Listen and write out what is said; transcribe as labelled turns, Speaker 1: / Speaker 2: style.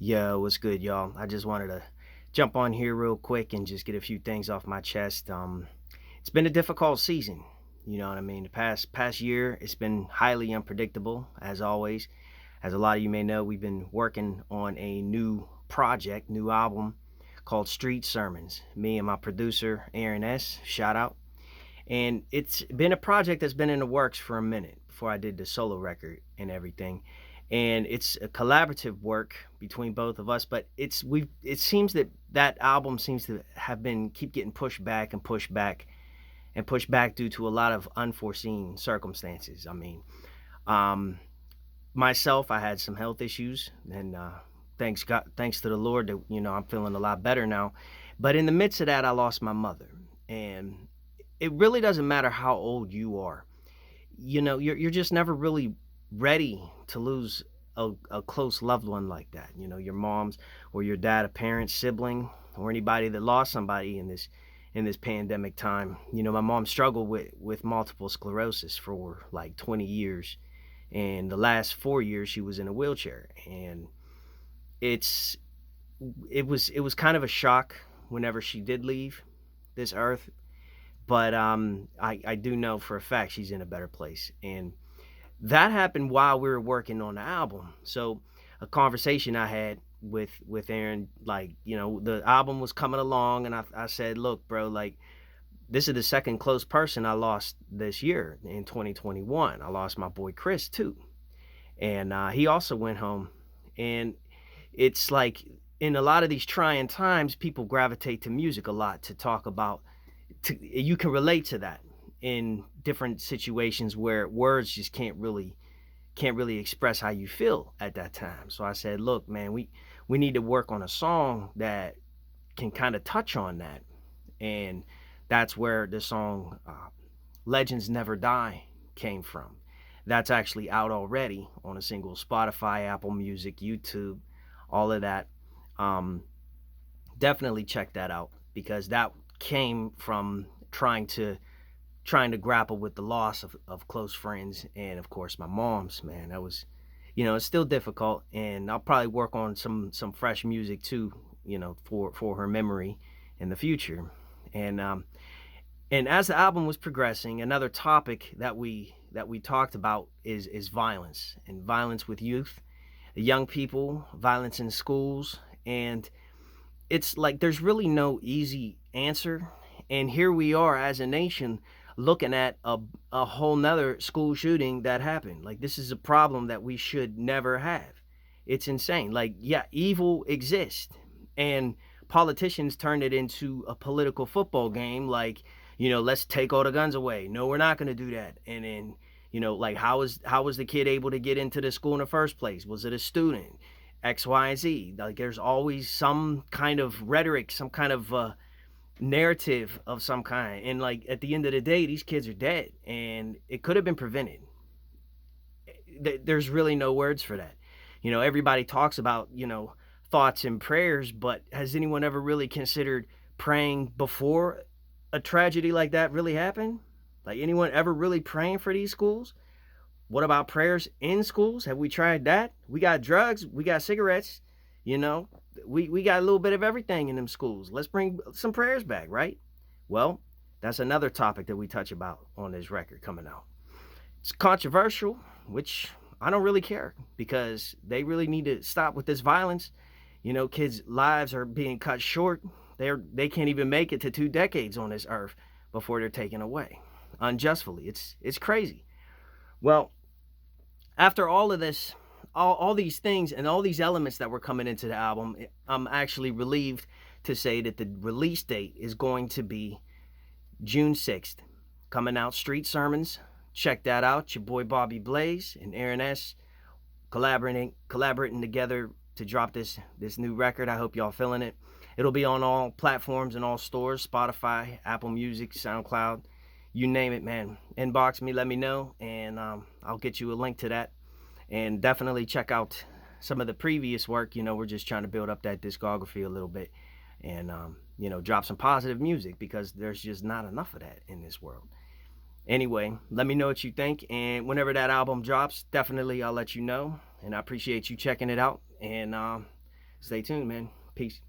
Speaker 1: Yo, what's good, y'all? I just wanted to jump on here real quick and just get a few things off my chest. It's been a difficult season. You know what I mean? The past year, it's been highly unpredictable, as always. As a lot of you may know, we've been working on a new project, new album called Street Sermons. Me and my producer, Aaron S. Shout out. And it's been a project that's been in the works for a minute before I did the solo record and everything. And it's a collaborative work between both of us, but it seems that that album seems to have been keep getting pushed back and pushed back and pushed back due to a lot of unforeseen circumstances. I mean, um myself, I had some health issues, and thanks to the Lord that I'm feeling a lot better now. But in the midst of that, I lost my mother, and it really doesn't matter how old you are. You're just never really ready to lose a close loved one like that. Your mom's or your dad, a parent, sibling, or anybody that lost somebody in this pandemic time. My mom struggled with multiple sclerosis for like 20 years, and the last 4 years she was in a wheelchair. And it's it was kind of a shock whenever she did leave this earth. But I do know for a fact she's in a better place, and that happened while we were working on the album. So a conversation I had with Aaron, like, the album was coming along, and I said, look, bro, like, this is the second close person I lost this year in 2021. I lost my boy Chris too, and he also went home. And it's like, in a lot of these trying times, people gravitate to music a lot to talk about. You can relate to that in different situations where words just can't really express how you feel at that time. So I said, look, man, we need to work on a song that can kind of touch on that. And that's where the song Legends Never Die came from. That's actually out already on a single: Spotify, Apple Music, YouTube, all of that. Um, Definitely check that out, because that came from trying to grapple with the loss of close friends, and of course my mom's. Man, that was, it's still difficult, and I'll probably work on some fresh music too, for her memory in the future. And as the album was progressing, another topic that we talked about is violence, and violence with youth, young people, violence in schools. And it's like there's really no easy answer. And here we are as a nation looking at a whole nother school shooting that happened. Like, this is a problem that we should never have. It's insane. Like, yeah, evil exists, and politicians turn it into a political football game. Like, let's take all the guns away. No, we're not going to do that. And then, like, how was the kid able to get into the school in the first place? Was it a student? X, Y, and Z. Like, there's always some kind of rhetoric, some kind of narrative of some kind. And, like, at the end of the day, these kids are dead, and it could have been prevented. There's really no words for that. Everybody talks about, thoughts and prayers, but has anyone ever really considered praying before a tragedy like that really happened? Like, anyone ever really praying for these schools? What about prayers in schools? Have we tried that? We got drugs, we got cigarettes, you know, we got a little bit of everything in them schools. Let's bring some prayers back, right? Well, that's another topic that we touch about on this record coming out. It's controversial, which I don't really care, because they really need to stop with this violence. Kids' lives are being cut short. They can't even make it to 2 decades on this earth before they're taken away unjustly. It's crazy. Well, after all of this, all these things and all these elements that were coming into the album, I'm actually relieved to say that the release date is going to be June 6th. Coming out, Street Sermons. Check that out. Your boy Bobby Blaze and Aaron S. collaborating together to drop this new record. I hope y'all feeling it. It'll be on all platforms and all stores: Spotify, Apple Music, SoundCloud, you name it, man. Inbox me, let me know, and I'll get you a link to that. And definitely check out some of the previous work. We're just trying to build up that discography a little bit, and drop some positive music, because there's just not enough of that in this world. Anyway, let me know what you think, and whenever that album drops, definitely I'll let you know. And I appreciate you checking it out, and Stay tuned, man. Peace.